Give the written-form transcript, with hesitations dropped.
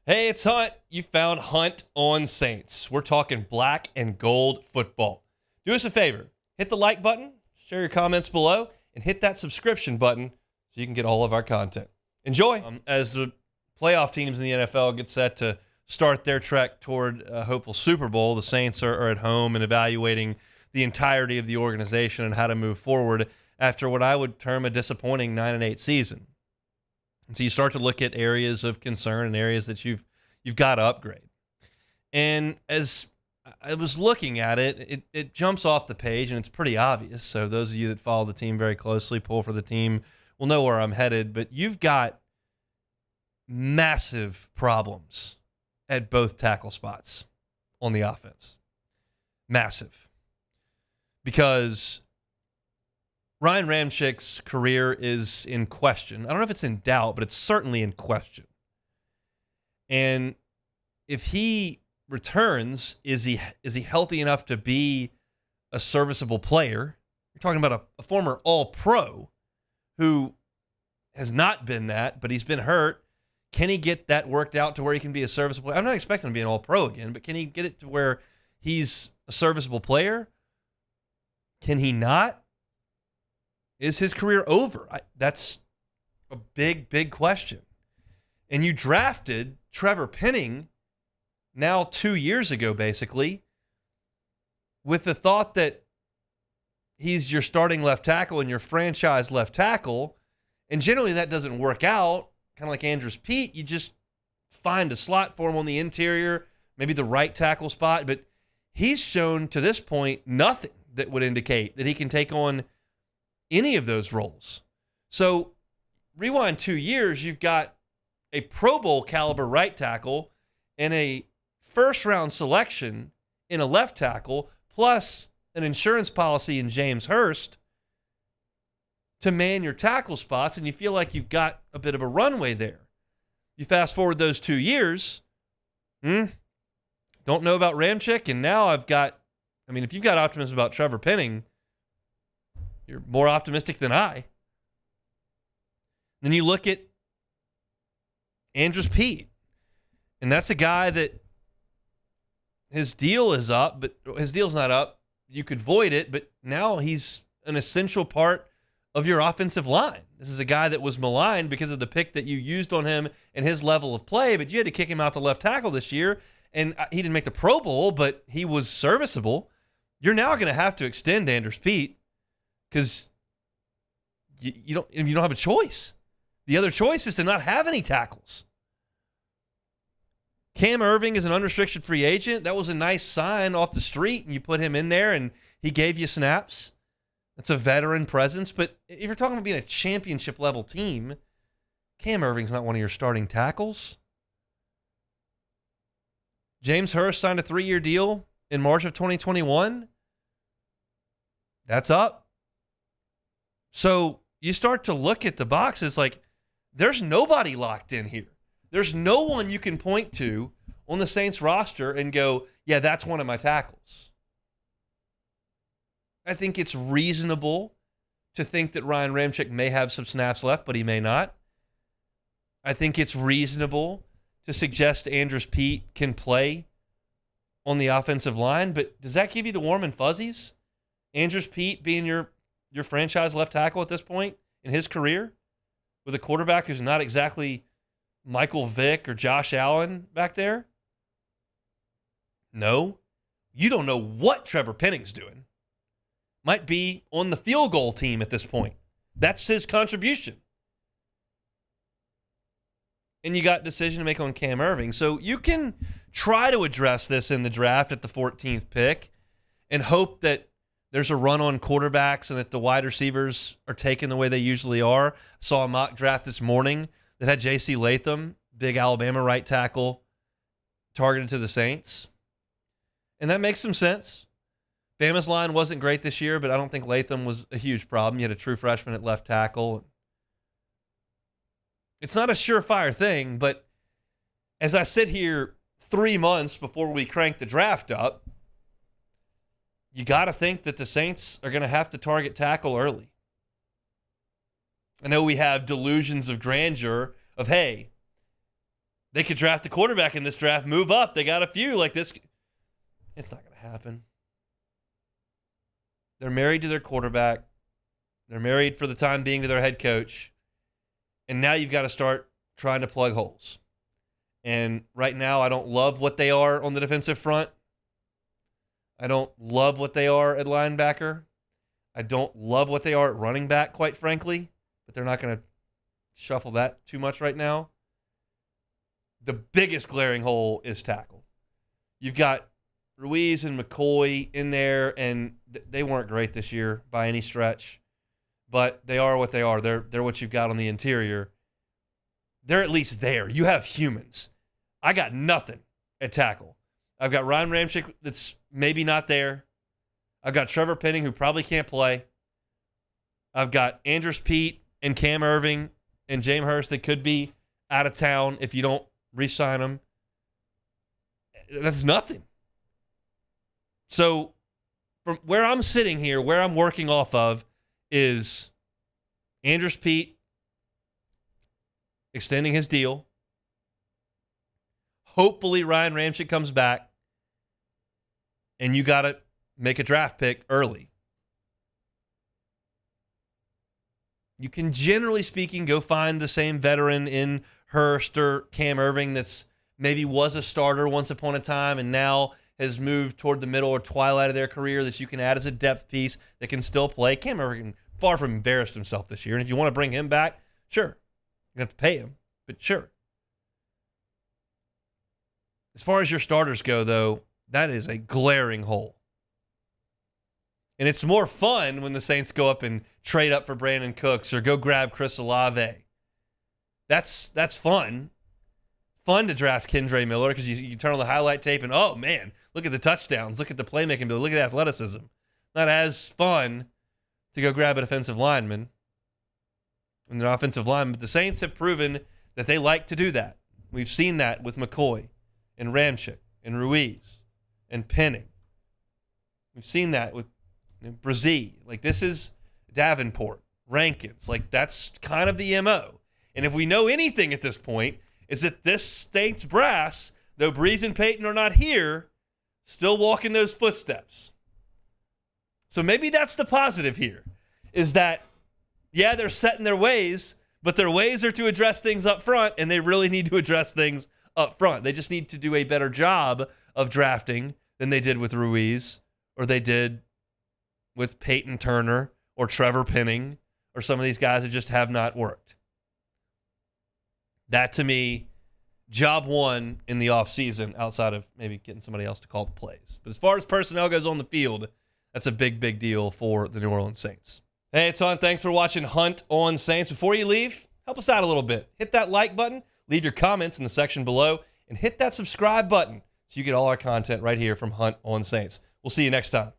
Hey, it's Hunt. You found Hunt on Saints. We're talking black and gold football. Do us a favor. Hit the like button, share your comments below, and hit that subscription button so you can get all of our content. Enjoy. As the playoff teams in the NFL get set to start their trek toward a hopeful Super Bowl, the Saints are at home and evaluating the entirety of the organization and how to move forward after what I would term a disappointing 9-8 season. And so you start to look at areas of concern and areas that you've got to upgrade. And as I was looking at it, it jumps off the page, and it's pretty obvious. So those of you that follow the team very closely, pull for the team, will know where I'm headed. But you've got massive problems at both tackle spots on the offense. Massive. Because Ryan Ramczyk's career is in question. I don't know if it's in doubt, but it's certainly in question. And if he returns, is he healthy enough to be a serviceable player? You're talking about a former All-Pro who has not been that, but he's been hurt. Can he get that worked out to where he can be a serviceable player? I'm not expecting him to be an All-Pro again, but can he get it to where he's a serviceable player? Can he not? Is his career over? That's a big, big question. And you drafted Trevor Penning now 2 years ago, basically, with the thought that he's your starting left tackle and your franchise left tackle. And generally that doesn't work out. Kind of like Andrews Pete, you just find a slot for him on the interior, maybe the right tackle spot. But he's shown to this point nothing that would indicate that he can take on any of those roles. So rewind 2 years, you've got a Pro Bowl caliber right tackle and a first round selection in a left tackle, plus an insurance policy in James Hurst to man your tackle spots, and you feel like you've got a bit of a runway there. You fast forward those 2 years, don't know about Ramczyk, and now if you've got optimism about Trevor Penning, you're more optimistic than I. Then you look at Andrews Pete, and that's a guy that his deal is up, but his deal's not up. You could void it, but now he's an essential part of your offensive line. This is a guy that was maligned because of the pick that you used on him and his level of play, but you had to kick him out to left tackle this year, and he didn't make the Pro Bowl, but he was serviceable. You're now going to have to extend Andrews Pete because you don't have a choice. The other choice is to not have any tackles. Cam Erving is an unrestricted free agent. That was a nice sign off the street, and you put him in there, and he gave you snaps. That's a veteran presence. But if you're talking about being a championship-level team, Cam Erving's not one of your starting tackles. James Hurst signed a 3-year deal in March of 2021. That's up. So you start to look at the boxes like there's nobody locked in here. There's no one you can point to on the Saints roster and go, yeah, that's one of my tackles. I think it's reasonable to think that Ryan Ramczyk may have some snaps left, but he may not. I think it's reasonable to suggest Andrews Pete can play on the offensive line, but does that give you the warm and fuzzies? Andrews Pete being your franchise left tackle at this point in his career with a quarterback who's not exactly Michael Vick or Josh Allen back there? No. You don't know what Trevor Penning's doing. Might be on the field goal team at this point. That's his contribution. And you got a decision to make on Cam Erving. So you can try to address this in the draft at the 14th pick and hope that there's a run on quarterbacks and that the wide receivers are taken the way they usually are. I saw a mock draft this morning that had J.C. Latham, big Alabama right tackle, targeted to the Saints. And that makes some sense. Bama's line wasn't great this year, but I don't think Latham was a huge problem. You had a true freshman at left tackle. It's not a surefire thing, but as I sit here 3 months before we crank the draft up, you got to think that the Saints are going to have to target tackle early. I know we have delusions of grandeur of, hey, they could draft a quarterback in this draft, move up. They got a few like this. It's not going to happen. They're married to their quarterback. They're married for the time being to their head coach. And now you've got to start trying to plug holes. And right now, I don't love what they are on the defensive front. I don't love what they are at linebacker. I don't love what they are at running back, quite frankly. But they're not going to shuffle that too much right now. The biggest glaring hole is tackle. You've got Ruiz and McCoy in there, and they weren't great this year by any stretch. But they are what they are. They're what you've got on the interior. They're at least there. You have humans. I got nothing at tackle. I've got Ryan Ramczyk that's maybe not there. I've got Trevor Penning, who probably can't play. I've got Andrus Peat and Cam Irving and James Hurst that could be out of town if you don't re-sign them. That's nothing. So from where I'm sitting here, where I'm working off of is Andrus Peat extending his deal. Hopefully Ryan Ramczyk comes back, and you got to make a draft pick early. You can, generally speaking, go find the same veteran in Hurst or Cam Irving that's maybe was a starter once upon a time and now has moved toward the middle or twilight of their career that you can add as a depth piece that can still play. Cam Irving far from embarrassed himself this year, and if you want to bring him back, sure. You have to pay him, but sure. As far as your starters go, though, that is a glaring hole. And it's more fun when the Saints go up and trade up for Brandon Cooks or go grab Chris Olave. That's fun. Fun to draft Kendre Miller because you turn on the highlight tape and, oh, man, look at the touchdowns. Look at the playmaking ability. Look at the athleticism. Not as fun to go grab a defensive lineman and an offensive lineman. But the Saints have proven that they like to do that. We've seen that with McCoy and Ramczyk and Ruiz and Penning. We've seen that with Brzee. Like, this is Davenport, Rankins. Like, that's kind of the MO. And if we know anything at this point, is that this Saints brass, though Breeze and Peyton are not here, still walking those footsteps. So maybe that's the positive here, is that, yeah, they're set in their ways, but their ways are to address things up front, and they really need to address things up front. They just need to do a better job of drafting than they did with Ruiz, or they did with Peyton Turner or Trevor Penning or some of these guys that just have not worked. That, to me, job one in the offseason outside of maybe getting somebody else to call the plays. But as far as personnel goes on the field, that's a big, big deal for the New Orleans Saints. Hey, it's Hunt. Thanks for watching Hunt on Saints. Before you leave, help us out a little bit. Hit that like button, leave your comments in the section below, and hit that subscribe button so you get all our content right here from Hunt on Saints. We'll see you next time.